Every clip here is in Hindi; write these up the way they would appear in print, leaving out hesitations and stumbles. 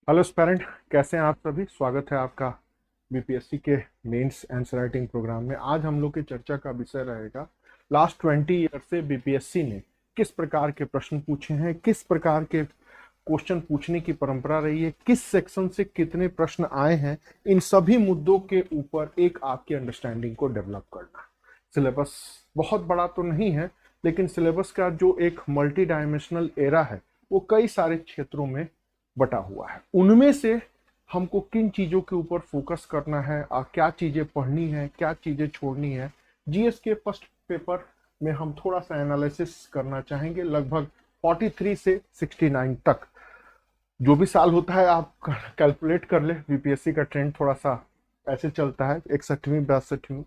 हेलो स्टूडेंट, कैसे हैं आप सभी। स्वागत है आपका बीपीएससी के मेंस आंसर राइटिंग प्रोग्राम में। आज हम लोग की चर्चा का विषय रहेगा लास्ट 20 ईयर से बीपीएससी ने किस प्रकार के प्रश्न पूछे हैं, किस प्रकार के क्वेश्चन पूछने की परंपरा रही है, किस सेक्शन से कितने प्रश्न आए हैं। इन सभी मुद्दों के ऊपर एक आपकी अंडरस्टैंडिंग को डेवलप करना। सिलेबस बहुत बड़ा तो नहीं है, लेकिन सिलेबस का जो एक मल्टी डायमेंशनल एरा है वो कई सारे क्षेत्रों में बटा हुआ है। उनमें से हमको किन चीजों के ऊपर फोकस करना है और क्या चीजें पढ़नी है, क्या चीजें छोड़नी है। जीएस के फर्स्ट पेपर में हम थोड़ा सा एनालिसिस करना चाहेंगे। लगभग 43 से 69 तक जो भी साल होता है आप कैलकुलेट कर ले। बीपीएससी का ट्रेंड थोड़ा सा ऐसे चलता है, 61वीं 62वीं।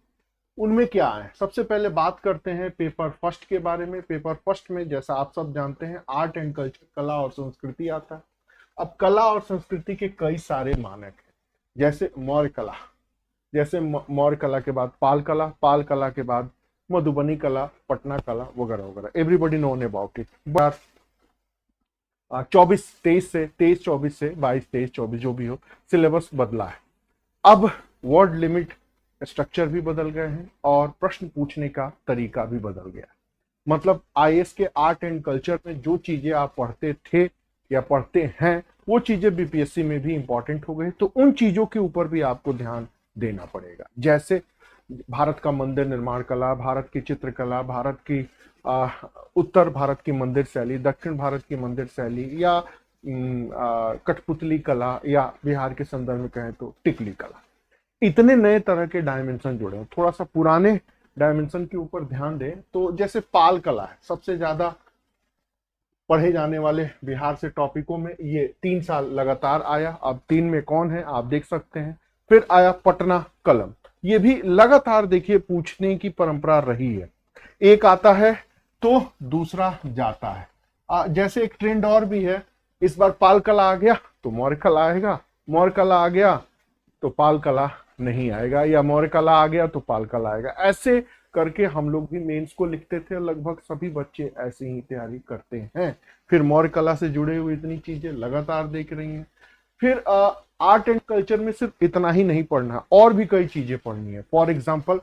उनमें क्या है, सबसे पहले बात करते हैं पेपर फर्स्ट के बारे में। पेपर फर्स्ट में जैसा आप सब जानते हैं आर्ट एंड कल्चर, कला और संस्कृति आता है। अब कला और संस्कृति के कई सारे मानक हैं, जैसे मौर्य कला, जैसे मौर्य कला के बाद पाल कला, पाल कला के बाद मधुबनी कला, पटना कला वगैरह वगैरह। Everybody known about it. 23 से 22 23 24 जो भी हो, सिलेबस बदला है। अब वर्ड लिमिट स्ट्रक्चर भी बदल गए हैं और प्रश्न पूछने का तरीका भी बदल गया। मतलब आईएएस के आर्ट एंड कल्चर में जो चीजें आप पढ़ते थे या पढ़ते हैं वो चीजें बीपीएससी में भी इंपॉर्टेंट हो गई, तो उन चीजों के ऊपर भी आपको ध्यान देना पड़ेगा। जैसे भारत का मंदिर निर्माण कला, भारत की चित्रकला, भारत की उत्तर भारत की मंदिर शैली, दक्षिण भारत की मंदिर शैली, या कठपुतली कला, या बिहार के संदर्भ में कहें तो टिकली कला। इतने नए तरह के डायमेंशन जुड़े हैं। थोड़ा सा पुराने डायमेंशन के ऊपर ध्यान दें तो जैसे पाल कला है, सबसे ज्यादा पढ़े जाने वाले बिहार से टॉपिकों में ये 3 साल लगातार आया। अब 3 में कौन है आप देख सकते हैं। फिर आया पटना कलम, ये भी लगातार देखिए पूछने की परंपरा रही है। एक आता है तो दूसरा जाता है। जैसे एक ट्रेंड और भी है, इस बार पाल कला आ गया तो मौर्य कला आएगा, मौर्य कला आ गया तो पाल कला नहीं आएगा, या मौर्य कला आ गया तो पाल कला आएगा। ऐसे करके हम लोग भी मेंस को लिखते थे, लगभग सभी बच्चे ऐसे ही तैयारी करते हैं। फिर मौर्य कला से जुड़े हुए इतनी चीजें लगातार देख रही हैं। फिर आर्ट एंड कल्चर में सिर्फ इतना ही नहीं पढ़ना, और भी कई चीजें पढ़नी है। फॉर एग्जाम्पल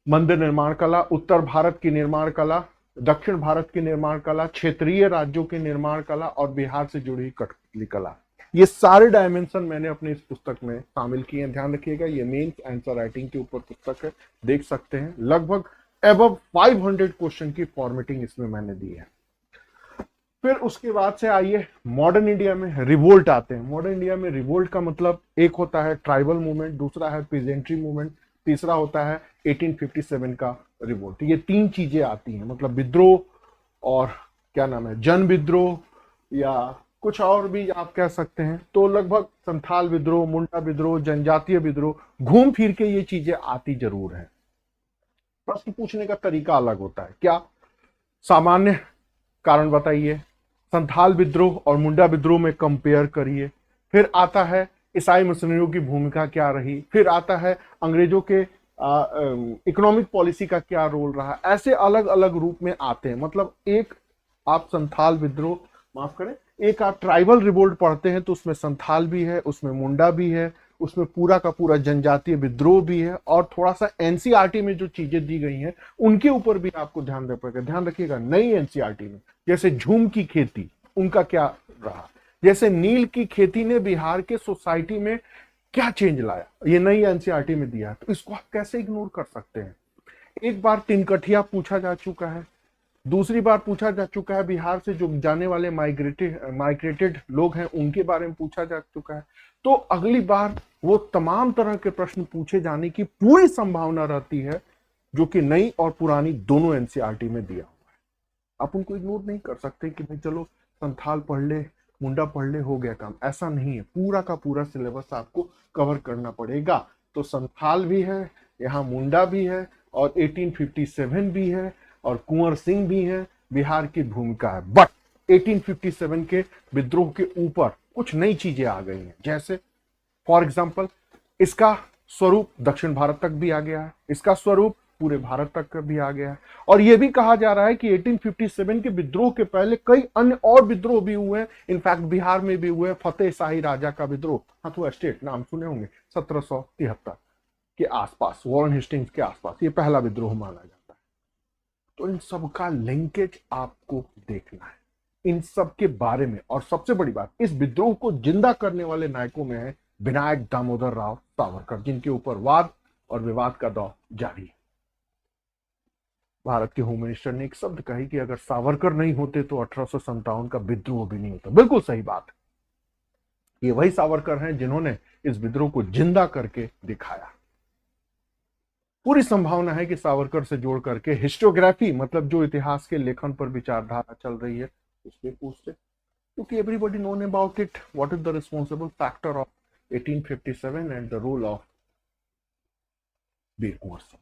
मंदिर निर्माण कला, उत्तर भारत की निर्माण कला, दक्षिण भारत की निर्माण कला, क्षेत्रीय राज्यों की निर्माण कला और बिहार से जुड़ी कठपुतली कला। ये सारे डायमेंशन मैंने अपनी इस पुस्तक में शामिल किए हैं। ध्यान रखिएगा, ये मेंस आंसर राइटिंग के ऊपर पुस्तक है, देख सकते हैं। लगभग एबव 500 क्वेश्चन की फॉर्मेटिंग इसमें मैंने दी है। फिर उसके बाद से आइए मॉडर्न इंडिया में रिवोल्ट आते हैं। मॉडर्न इंडिया में रिवोल्ट का मतलब एक होता है ट्राइबल मूवमेंट, दूसरा है पीजेंट्री मूवमेंट, तीसरा होता है 1857 का रिवोल्ट। ये 3 चीजें आती हैं, मतलब विद्रोह और क्या नाम है, जन विद्रोह या कुछ और भी आप कह सकते हैं। तो लगभग संथाल विद्रोह, मुंडा विद्रोह, जनजातीय विद्रोह, घूम फिर के ये चीजें आती जरूर हैं। प्रश्न पूछने का तरीका अलग होता है। क्या सामान्य कारण बताइए, संथाल विद्रोह और मुंडा विद्रोह में कंपेयर करिए। फिर आता है ईसाई मिशनरियों की भूमिका क्या रही। फिर आता है अंग्रेजों के इकोनॉमिक पॉलिसी का क्या रोल रहा। ऐसे अलग अलग रूप में आते हैं। मतलब एक आप संथाल विद्रोह, माफ करें, एक आप ट्राइबल रिवोल्ट पढ़ते हैं तो उसमें संथाल भी है, उसमें मुंडा भी है, उसमें पूरा का पूरा जनजातीय विद्रोह भी है, और थोड़ा सा एनसीईआरटी में जो चीजें दी गई हैं उनके ऊपर भी आपको ध्यान देना पड़ेगा। ध्यान रखिएगा, नई एनसीईआरटी में जैसे झूम की खेती, उनका क्या रहा, जैसे नील की खेती ने बिहार के सोसाइटी में क्या चेंज लाया, ये नई एनसीईआरटी में दिया है। तो इसको आप कैसे इग्नोर कर सकते हैं। एक बार तिनकठिया पूछा जा चुका है, दूसरी बार पूछा जा चुका है बिहार से जो जाने वाले माइग्रेटेड लोग हैं उनके बारे में पूछा जा चुका है। तो अगली बार वो तमाम तरह के प्रश्न पूछे जाने की पूरी संभावना रहती है, जो कि नई और पुरानी दोनों एनसीईआरटी में दिया हुआ है। आप उनको इग्नोर नहीं कर सकते कि भाई चलो संथाल पढ़ ले, मुंडा पढ़ ले, हो गया काम। ऐसा नहीं है, पूरा का पूरा सिलेबस आपको कवर करना पड़ेगा। तो संथाल भी है, यहाँ मुंडा भी है, और 1857 भी है, और कुंवर सिंह भी है, बिहार की भूमिका है। बट 1857 के विद्रोह के ऊपर कुछ नई चीजें आ गई हैं। जैसे फॉर एग्जाम्पल इसका स्वरूप दक्षिण भारत तक भी आ गया है, इसका स्वरूप पूरे भारत तक भी आ गया है। और यह भी कहा जा रहा है कि 1857 के विद्रोह के पहले कई अन्य और विद्रोह भी हुए हैं। इनफैक्ट बिहार में भी हुए, फतेह शाही राजा का विद्रोह, हथुआ स्टेट नाम सुने होंगे, 1773 के आसपास, वॉरेन हेस्टिंग्स के आसपास, ये पहला विद्रोह माना जाता है। तो इन सब का लिंकेज आपको देखना है, इन सब के बारे में। और सबसे बड़ी बात, इस विद्रोह को जिंदा करने वाले नायकों में है विनायक दामोदर राव सावरकर, जिनके ऊपर वाद और विवाद का दौर जारी है। भारत के होम मिनिस्टर ने एक शब्द कही कि अगर सावरकर नहीं होते तो 1857 का विद्रोह भी नहीं होता। बिल्कुल सही बात है। ये वही सावरकर हैं जिन्होंने इस विद्रोह को जिंदा करके दिखाया। पूरी संभावना है कि सावरकर से जोड़ करके हिस्टोग्राफी, मतलब जो इतिहास के लेखन पर विचारधारा चल रही है, उसके पूछते, क्योंकि everybody known about it, what is the responsible factor of 1857 and the role of Veer Kunwar Singh,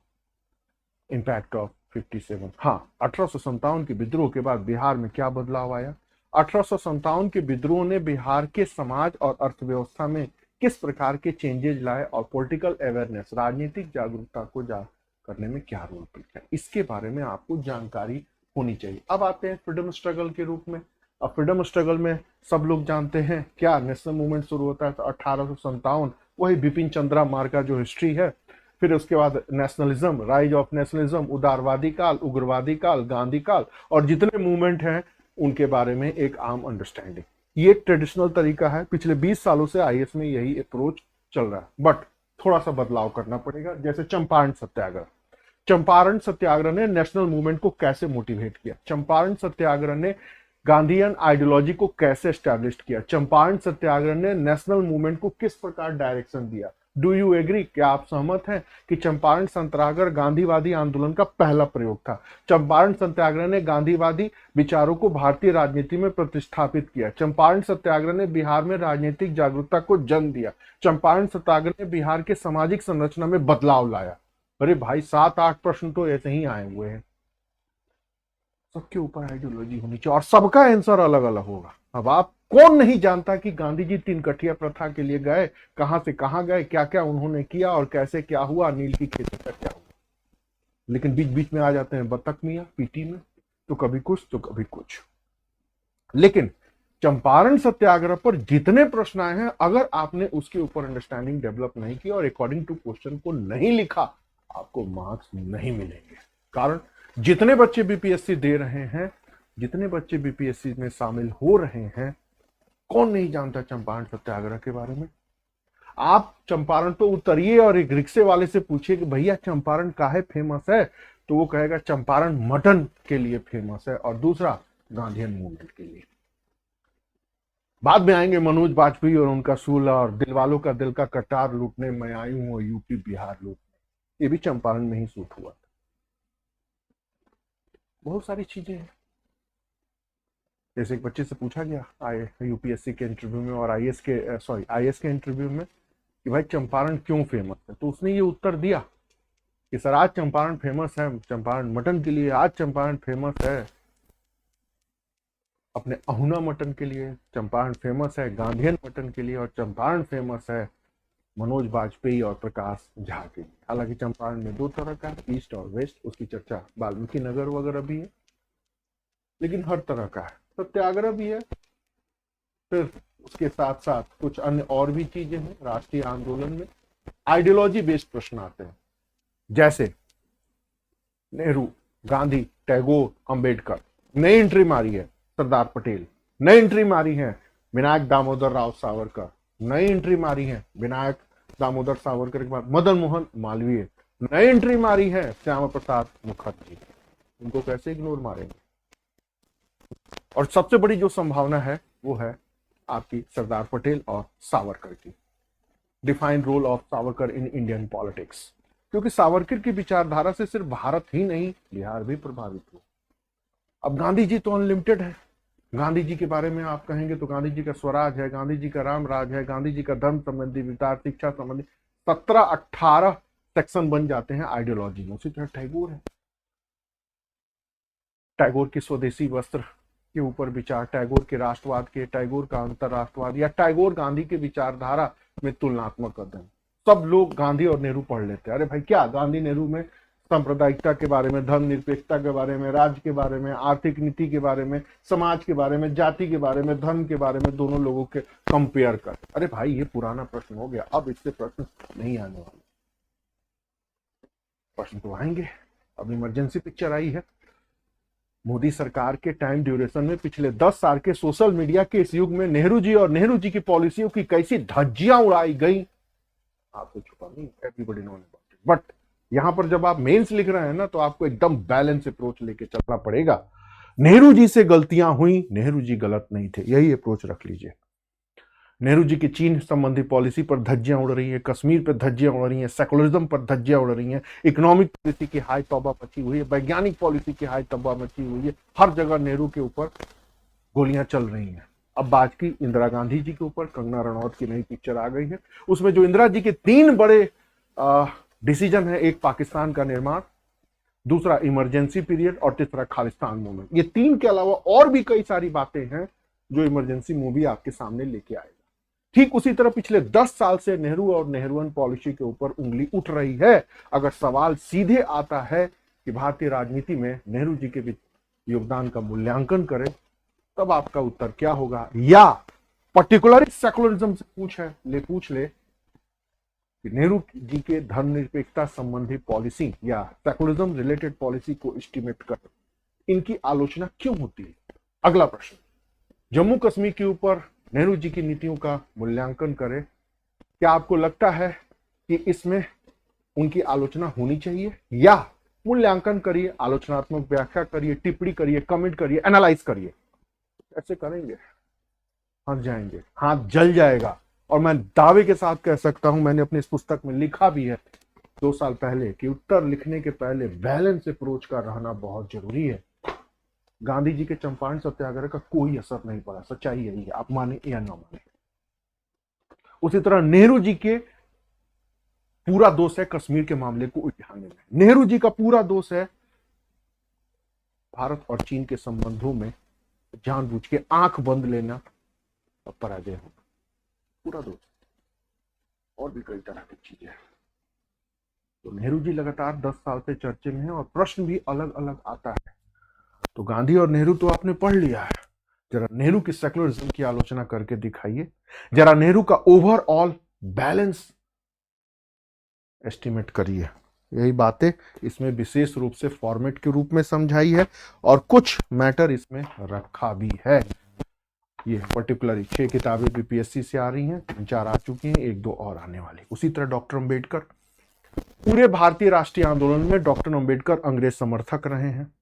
impact of 57। हाँ, 1857 के विद्रोह के बाद बिहार में क्या बदलाव आया? 1857 के विद्रोह ने बिहार के समाज और अर्थव्यवस्था में किस प्रकार के चेंजेस लाए और पॉलिटिकल अवेयरनेस, राजनीतिक जागरूकता को करने में क्या रोल प्ले किया, इसके बारे में आपको जानकारी होनी चाहिए। अब आते हैं फ्रीडम स्ट्रगल के रूप में। अब फ्रीडम स्ट्रगल में सब लोग जानते हैं क्या, नेशनल मूवमेंट शुरू होता है तो 1857, वही बिपिन चंद्रा मार्ग का जो हिस्ट्री है। फिर उसके बाद नेशनलिज्म, राइज ऑफ नेशनलिज्म, उदारवादी काल, उग्रवादी काल, गांधी काल, और जितने मूवमेंट हैं उनके बारे में एक आम अंडरस्टैंडिंग। ये ट्रेडिशनल तरीका है, पिछले 20 सालों से आईएएस में यही अप्रोच चल रहा है, बट थोड़ा सा बदलाव करना पड़ेगा। जैसे चंपारण सत्याग्रह, चंपारण सत्याग्रह ने नेशनल मूवमेंट को कैसे मोटिवेट किया? चंपारण सत्याग्रह ने गांधीयन आइडियोलॉजी को कैसे एस्टैब्लिश किया? चंपारण सत्याग्रह ने नेशनल मूवमेंट को किस प्रकार डायरेक्शन दिया? Do you agree? क्या आप सहमत हैं कि चंपारण सत्याग्रह गांधीवादी आंदोलन का पहला प्रयोग था? चंपारण सत्याग्रह ने गांधीवादी विचारों को भारतीय राजनीति में प्रतिष्ठापित किया। चंपारण सत्याग्रह ने बिहार में राजनीतिक जागरूकता को जन्म दिया। चंपारण सत्याग्रह ने बिहार के सामाजिक संरचना में बदलाव लाया। अरे भाई, 7-8 प्रश्न तो ऐसे ही आए हुए हैं। सबके ऊपर आइडियोलॉजी होनी चाहिए और सबका आंसर अलग अलग होगा। अब आप, कौन नहीं जानता कि गांधी जी 3 कठिया प्रथा के लिए गए, कहां से कहां गए, क्या क्या उन्होंने किया और कैसे क्या हुआ, नील की खेती का क्या हुआ। लेकिन बीच बीच में आ जाते हैं बतख मियां पीटी में, तो कभी कुछ तो कभी कुछ। लेकिन चंपारण सत्याग्रह पर जितने प्रश्न आए हैं, अगर आपने उसके ऊपर अंडरस्टैंडिंग डेवलप नहीं की और अकॉर्डिंग टू क्वेश्चन को नहीं लिखा, आपको मार्क्स नहीं मिलेंगे। कारण जितने बच्चे बीपीएससी दे रहे हैं, जितने बच्चे बीपीएससी में शामिल हो रहे हैं, कौन नहीं जानता चंपारण सत्याग्रह के बारे में? आप चंपारण तो उतरिए और एक रिक्शे वाले से पूछिए कि भैया चंपारण काहे फेमस है, तो वो कहेगा चंपारण मटन के लिए फेमस है और दूसरा गांधीयन मूवमेंट के लिए। बाद में आएंगे मनोज वाजपेयी और उनका सूल और दिलवालों का दिल का कटार लूटने मैं आई हूं और यूपी बिहार लूटने, ये भी चंपारण में ही शूट हुआ था। बहुत सारी चीजें हैं। जैसे एक बच्चे से पूछा गया यूपीएससी के इंटरव्यू में और आईएएस के इंटरव्यू में कि भाई चंपारण क्यों फेमस है, तो उसने ये उत्तर दिया कि सर आज चंपारण फेमस है चंपारण मटन के लिए, आज चंपारण फेमस है अपने अहुना मटन के लिए, चंपारण फेमस है गांधीयन मटन के लिए, और चंपारण फेमस है मनोज वाजपेयी और प्रकाश झा के लिए। हालांकि चंपारण में 2 तरह का, ईस्ट और वेस्ट, उसकी चर्चा वाल्मीकि नगर वगैरह भी है, लेकिन हर तरह का है। सत्याग्रह भी है, फिर उसके साथ साथ कुछ अन्य और भी चीजें हैं। राष्ट्रीय आंदोलन में आइडियोलॉजी बेस्ड प्रश्न आते हैं, जैसे नेहरू, गांधी, टैगोर, अंबेडकर। नई एंट्री मारी है सरदार पटेल, नई एंट्री मारी है विनायक दामोदर राव सावरकर, नई एंट्री मारी है विनायक दामोदर सावरकर के बाद मदन मोहन मालवीय, नई एंट्री मारी है श्यामा प्रसाद मुखर्जी। उनको कैसे इग्नोर मारेंगे? और सबसे बड़ी जो संभावना है वो है आपकी सरदार पटेल और सावरकर की। Define role of Savarkar in Indian politics, क्योंकि सावरकर की विचारधारा से सिर्फ भारत ही नहीं बिहार भी प्रभावित हुआ। अब गांधी जी तो अनलिमिटेड है। गांधी जी के बारे में आप कहेंगे तो गांधी जी का स्वराज है, गांधी जी का राम राज है, गांधी जी का धर्म संबंधी विचार, शिक्षा संबंधी 17-18 सेक्शन बन जाते हैं आइडियोलॉजी में। उसी तरह टैगोर है, टैगोर के स्वदेशी वस्त्र के ऊपर विचार, टैगोर के राष्ट्रवाद के, टैगोर का अंतरराष्ट्रवाद, या टैगोर गांधी के विचारधारा में तुलनात्मक अध्ययन। सब लोग गांधी और नेहरू पढ़ लेते हैं। अरे भाई क्या गांधी नेहरू में सांप्रदायिकता के बारे में, धर्मनिरपेक्षता के बारे में, राज्य के बारे में, आर्थिक नीति के बारे में, समाज के बारे में, जाति के बारे में, धर्म के बारे में, दोनों लोगों के कंपेयर कर। अरे भाई ये पुराना प्रश्न हो गया, अब इससे प्रश्न नहीं आने वाले। प्रश्न तो आएंगे। अब इमरजेंसी पिक्चर आई है। मोदी सरकार के टाइम ड्यूरेशन में पिछले 10 साल के सोशल मीडिया के इस युग में नेहरू जी और नेहरू जी की पॉलिसियों की कैसी धज्जियां उड़ाई गई, आपको छुपा नहीं, everybody known about it. But यहां पर जब आप मेंस लिख रहे हैं ना, तो आपको एकदम बैलेंस अप्रोच लेके चलना पड़ेगा। नेहरू जी से गलतियां हुई, नेहरू जी गलत नहीं थे, यही अप्रोच रख लीजिए। नेहरू जी की चीन संबंधी पॉलिसी पर धज्जियां उड़ रही है, कश्मीर पर धज्जियां उड़ रही हैं, सेकुलरिज्म पर धज्जियां उड़ रही हैं, इकोनॉमिक पॉलिसी की हाई तौबा मची हुई है, वैज्ञानिक पॉलिसी की हाई तौबा मची हुई है, हर जगह नेहरू के ऊपर गोलियां चल रही हैं। अब बात की इंदिरा गांधी जी के ऊपर, कंगना रनौत की नई पिक्चर आ गई है। उसमें जो इंदिरा जी के 3 बड़े डिसीजन है, एक पाकिस्तान का निर्माण, दूसरा इमरजेंसी पीरियड और तीसरा खालिस्तान मूवमेंट, ये 3 के अलावा और भी कई सारी बातें हैं जो इमरजेंसी मूवी आपके सामने लेके आएगा। ठीक उसी तरह पिछले 10 साल से नेहरू और नेहरूवन पॉलिसी के ऊपर उंगली उठ रही है। अगर सवाल सीधे आता है कि भारतीय राजनीति में नेहरू जी के योगदान का मूल्यांकन करें, तब आपका उत्तर क्या होगा? या पर्टिकुलर सेकुलरिज्म से पूछ ले कि नेहरू जी के धर्मनिरपेक्षता संबंधी पॉलिसी या सेकुलरिज्म रिलेटेड पॉलिसी को एस्टिमेट कर इनकी आलोचना क्यों होती है? अगला प्रश्न, जम्मू कश्मीर के ऊपर नेहरू जी की नीतियों का मूल्यांकन करें, क्या आपको लगता है कि इसमें उनकी आलोचना होनी चाहिए? या मूल्यांकन करिए, आलोचनात्मक व्याख्या करिए, टिप्पणी करिए, कमेंट करिए, एनालाइज करिए। ऐसे करेंगे, हंस जाएंगे, हाथ जल जाएगा। और मैं दावे के साथ कह सकता हूं, मैंने अपनी इस पुस्तक में लिखा भी है 2 साल पहले, कि उत्तर लिखने के पहले बैलेंस अप्रोच का रहना बहुत जरूरी है। गांधी जी के चंपारण सत्याग्रह का कोई असर नहीं पड़ा, सच्चाई यही है, आप माने या ना माने। उसी तरह नेहरू जी के पूरा दोष है कश्मीर के मामले को उलझाने में। नेहरू जी का पूरा दोष है भारत और चीन के संबंधों में जानबूझ के आंख बंद लेना और पराजय होना, पूरा दोष। और भी कई तरह की चीजें हैं। तो नेहरू जी लगातार 10 साल से चर्चे में है और प्रश्न भी अलग अलग आता है। तो गांधी और नेहरू तो आपने पढ़ लिया है, जरा नेहरू की सेकुलरिज्म की आलोचना करके दिखाइए, जरा नेहरू का ओवरऑल बैलेंस एस्टिमेट करिए। यही बातें इसमें विशेष रूप से फॉर्मेट के रूप में समझाई है और कुछ मैटर इसमें रखा भी है। ये पर्टिकुलरली 6 किताबें बीपीएससी से आ रही हैं, 3-4 आ चुकी हैं, 1-2 और आने वाली। उसी तरह डॉक्टर अंबेडकर, पूरे भारतीय राष्ट्रीय आंदोलन में डॉक्टर अंबेडकर अंग्रेज समर्थक रहे हैं,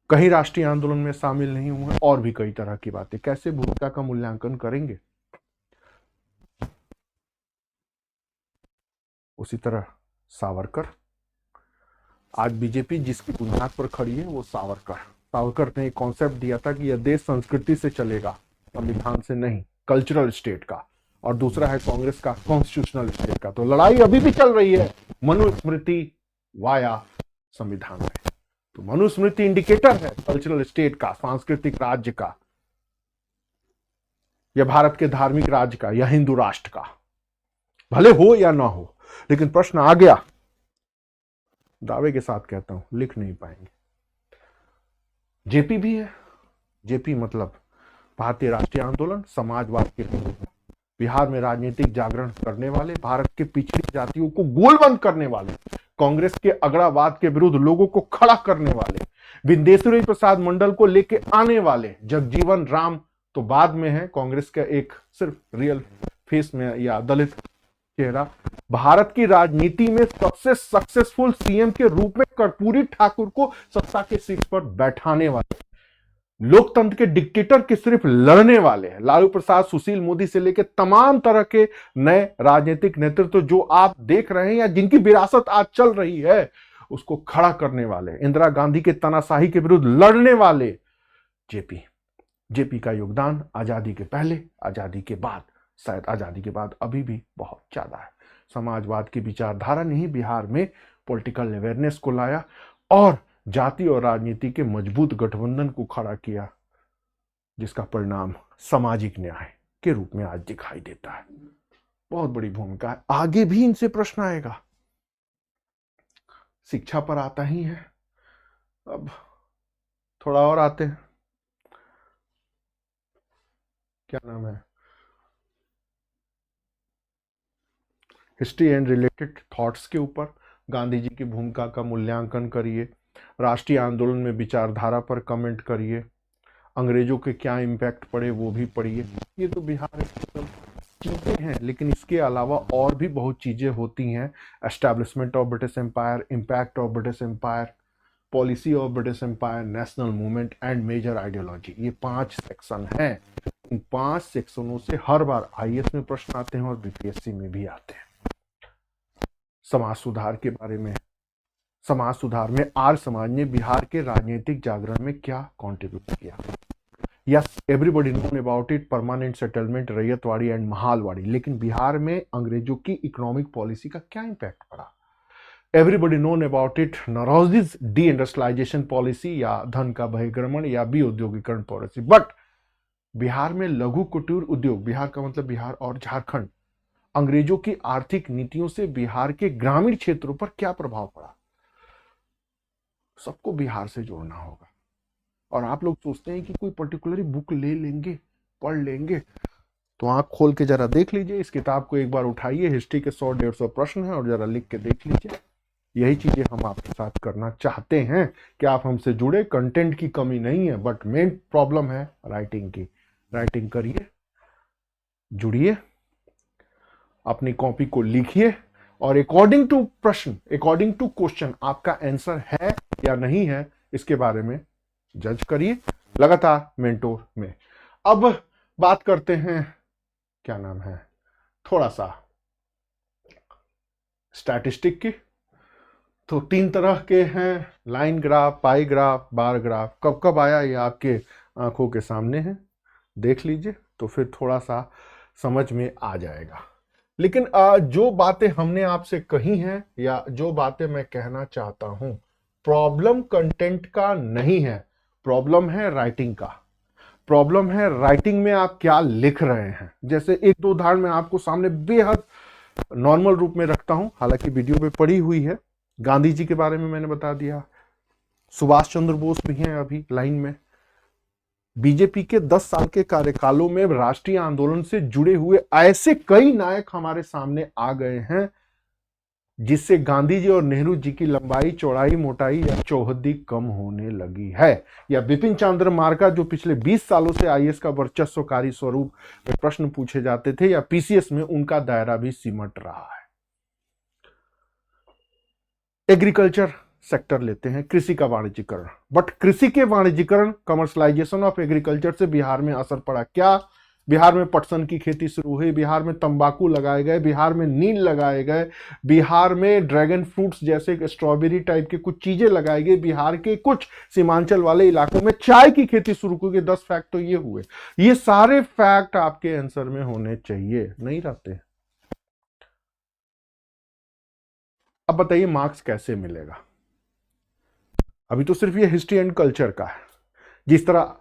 कहीं राष्ट्रीय आंदोलन में शामिल नहीं हुए, और भी कई तरह की बातें। कैसे भूमिका का मूल्यांकन करेंगे? उसी तरह सावरकर, आज बीजेपी जिसकी बुनियाद पर खड़ी है वो सावरकर ने एक कॉन्सेप्ट दिया था कि यह देश संस्कृति से चलेगा, संविधान से नहीं, कल्चरल स्टेट का। और दूसरा है कांग्रेस का कॉन्स्टिट्यूशनल स्टेट का। तो लड़ाई अभी भी चल रही है मनुस्मृति वाया संविधान में। तो मनुस्मृति इंडिकेटर है कल्चरल स्टेट का, सांस्कृतिक राज्य का, या भारत के धार्मिक राज्य का, या हिंदू राष्ट्र का, भले हो या ना हो। लेकिन प्रश्न आ गया, दावे के साथ कहता हूं, लिख नहीं पाएंगे। जेपी भी है। जेपी मतलब भारतीय राष्ट्रीय आंदोलन, समाजवाद के बिहार में राजनीतिक जागरण करने वाले, भारत के पिछड़ी जातियों को गोलबंद करने वाले, कांग्रेस के अग्रवाद के विरुद्ध लोगों को खड़ा करने वाले, विंदेश्वरी प्रसाद मंडल को लेके आने वाले, जगजीवन राम तो बाद में है, कांग्रेस का एक सिर्फ रियल फेस में या दलित चेहरा, भारत की राजनीति में सबसे सक्सेसफुल सीएम के रूप में कर्पूरी ठाकुर को सत्ता के सीट पर बैठाने वाले, लोकतंत्र के डिक्टेटर के सिर्फ लड़ने वाले, लालू प्रसाद, सुशील मोदी से लेकर तमाम तरह के नए राजनीतिक नेतृत्व जो आप देख रहे हैं या जिनकी विरासत आज चल रही है, उसको खड़ा करने वाले, इंदिरा गांधी के तानाशाही के विरुद्ध लड़ने वाले जेपी का योगदान आजादी के पहले, आजादी के बाद, शायद आजादी के बाद अभी भी बहुत ज्यादा है। समाजवाद की विचारधारा ने ही बिहार में पॉलिटिकल अवेयरनेस को लाया और जाति और राजनीति के मजबूत गठबंधन को खड़ा किया, जिसका परिणाम सामाजिक न्याय के रूप में आज दिखाई देता है। बहुत बड़ी भूमिका है। आगे भी इनसे प्रश्न आएगा। शिक्षा पर आता ही है। अब थोड़ा और आते हैं, क्या नाम है, हिस्ट्री एंड रिलेटेड थॉट्स के ऊपर गांधी जी की भूमिका का मूल्यांकन करिए, राष्ट्रीय आंदोलन में विचारधारा पर कमेंट करिए, अंग्रेजों के क्या इम्पैक्ट पड़े वो भी पढ़िए। ये तो बिहार स्पेशल चीजें हैं, लेकिन इसके अलावा और भी बहुत चीजें होती हैं। Establishment of British empire, impact of British empire, policy of British empire, national movement and major ideology, ये 5 सेक्शन हैं। इन 5 सेक्शनों से हर बार आईएएस में प्रश्न आते हैं और बीपीएससी में भी आते हैं। समाज सुधार के बारे में, समाज सुधार में आर्य समाज ने बिहार के राजनीतिक जागरण में क्या कंट्रीब्यूट किया। Yes, everybody known about it, permanent settlement, ryotwari and Mahalwari, लेकिन बिहार में अंग्रेजों की इकोनॉमिक पॉलिसी का क्या इंपैक्ट पड़ा। Everybody known about it, Naoroji's deindustrialization policy या धन का बहिर्गमन या भी औद्योगिकरण पॉलिसी। बट बिहार में लघु कुटीर उद्योग, बिहार का मतलब बिहार और झारखंड, अंग्रेजों की आर्थिक नीतियों से बिहार के ग्रामीण क्षेत्रों पर क्या प्रभाव पड़ा, सबको बिहार से जोड़ना होगा। और आप लोग सोचते हैं कि कोई पर्टिकुलर बुक ले लेंगे, पढ़ लेंगे, तो आंख खोल के जरा देख लीजिए, इस किताब को एक बार उठाइए, हिस्ट्री के 100-150 प्रश्न हैं और जरा लिख के देख लीजिए। यही चीजें हम आपके साथ करना चाहते हैं कि आप हमसे जुड़े। कंटेंट की कमी नहीं है, बट मेन प्रॉब्लम है राइटिंग की। राइटिंग करिए, जुड़िए, अपनी कॉपी को लिखिए और अकॉर्डिंग टू प्रश्न, अकॉर्डिंग टू क्वेश्चन आपका आंसर है या नहीं है, इसके बारे में जज करिए लगातार मेंटोर में। अब बात करते हैं, क्या नाम है, थोड़ा सा स्टैटिस्टिक की। तो 3 तरह के हैं, लाइन ग्राफ, पाई ग्राफ, बार ग्राफ। कब कब आया ये आपके आंखों के सामने है, देख लीजिए, तो फिर थोड़ा सा समझ में आ जाएगा। लेकिन जो बातें हमने आपसे कही हैं या जो बातें मैं कहना चाहता हूं, प्रॉब्लम कंटेंट का नहीं है, प्रॉब्लम है राइटिंग का। प्रॉब्लम है राइटिंग में आप क्या लिख रहे हैं। जैसे 1-2 उदाहरण मैं आपको सामने बेहद नॉर्मल रूप में रखता हूं, हालांकि वीडियो पे पड़ी हुई है। गांधी जी के बारे में मैंने बता दिया, सुभाष चंद्र बोस भी हैं अभी लाइन में। बीजेपी के 10 साल के कार्यकालों में राष्ट्रीय आंदोलन से जुड़े हुए ऐसे कई नायक हमारे सामने आ गए हैं जिससे गांधी जी और नेहरू जी की लंबाई, चौड़ाई, मोटाई या चौहद्दी कम होने लगी है। या बिपिन चंद्र मार्का जो पिछले 20 सालों से आईएएस का वर्चस्वकारी स्वरूप में प्रश्न पूछे जाते थे, या पीसीएस में उनका दायरा भी सिमट रहा है। एग्रीकल्चर सेक्टर लेते हैं, कृषि का वाणिज्यीकरण। बट कृषि के वाणिज्यीकरण, कमर्शलाइजेशन ऑफ एग्रीकल्चर से बिहार में असर पड़ा क्या। बिहार में पटसन की खेती शुरू हुई, बिहार में तंबाकू लगाए गए, बिहार में नील लगाए गए, बिहार में ड्रैगन फ्रूट्स जैसे स्ट्रॉबेरी टाइप की कुछ चीजें लगाई गई, बिहार के कुछ सीमांचल वाले इलाकों में चाय की खेती शुरू की गई। 10 फैक्ट तो ये हुए। ये सारे फैक्ट आपके आंसर में होने चाहिए, नहीं रहते। अब बताइए मार्क्स कैसे मिलेगा। अभी तो सिर्फ ये हिस्ट्री एंड कल्चर का है। जिस तरह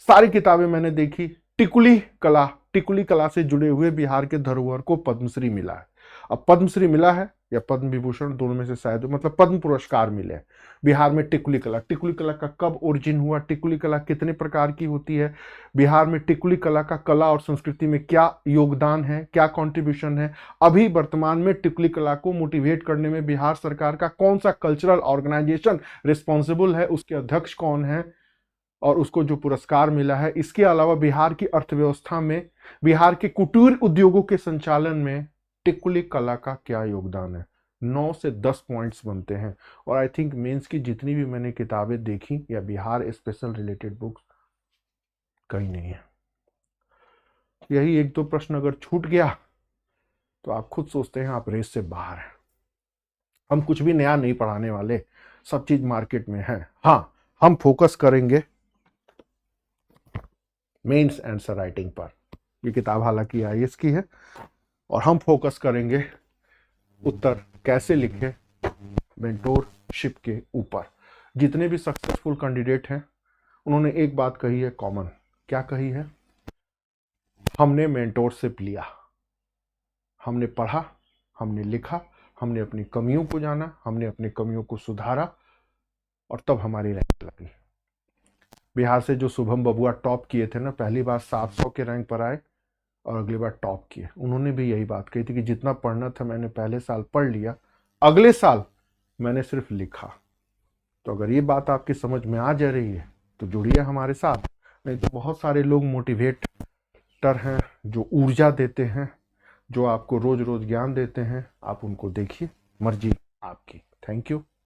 सारी किताबें मैंने देखी, टिकुली कला से जुड़े हुए बिहार के धरोहर को पद्मश्री मिला है। अब पद्मश्री मिला है या पद्म विभूषण, दोनों में से शायद, मतलब पद्म पुरस्कार मिले हैं बिहार में। टिकुली कला का कब ओरिजिन हुआ, टिकुली कला कितने प्रकार की होती है, बिहार में टिकुली कला का कला और संस्कृति में क्या योगदान है, क्या कंट्रीब्यूशन है। अभी वर्तमान में टिकुली कला को मोटिवेट करने में बिहार सरकार का कौन सा कल्चरल ऑर्गेनाइजेशन रिस्पॉन्सिबल है, उसके अध्यक्ष कौन है और उसको जो पुरस्कार मिला है। इसके अलावा बिहार की अर्थव्यवस्था में, बिहार के कुटीर उद्योगों के संचालन में टिकुली कला का क्या योगदान है। 9 से 10 पॉइंट्स बनते हैं। और आई थिंक मेंस की जितनी भी मैंने किताबें देखी या बिहार स्पेशल रिलेटेड बुक्स, कहीं नहीं है। यही 1-2 प्रश्न अगर छूट गया तो आप खुद सोचते हैं आप रेस से बाहर हैं। हम कुछ भी नया नहीं पढ़ाने वाले, सब चीज मार्केट में है। हाँ, हम फोकस करेंगे मेंस आंसर राइटिंग पर। ये किताब हालांकि आईएएस की है और हम फोकस करेंगे उत्तर कैसे लिखे मेंटोरशिप के ऊपर। जितने भी सक्सेसफुल कैंडिडेट हैं उन्होंने एक बात कही है कॉमन। क्या कही है? हमने मेंटोरशिप लिया, हमने पढ़ा, हमने लिखा, हमने अपनी कमियों को जाना, हमने अपनी कमियों को सुधारा और तब हमारी रैंक लगी। बिहार से जो शुभम बबुआ टॉप किए थे ना, पहली बार 700 के रैंक पर आए और अगली बार टॉप किए। उन्होंने भी यही बात कही थी कि जितना पढ़ना था मैंने पहले साल पढ़ लिया, अगले साल मैंने सिर्फ लिखा। तो अगर ये बात आपकी समझ में आ जा रही है तो जुड़िए हमारे साथ। नहीं तो बहुत सारे लोग मोटिवेटर हैं जो ऊर्जा देते हैं, जो आपको रोज रोज ज्ञान देते हैं, आप उनको देखिए, मर्जी आपकी। Thank you.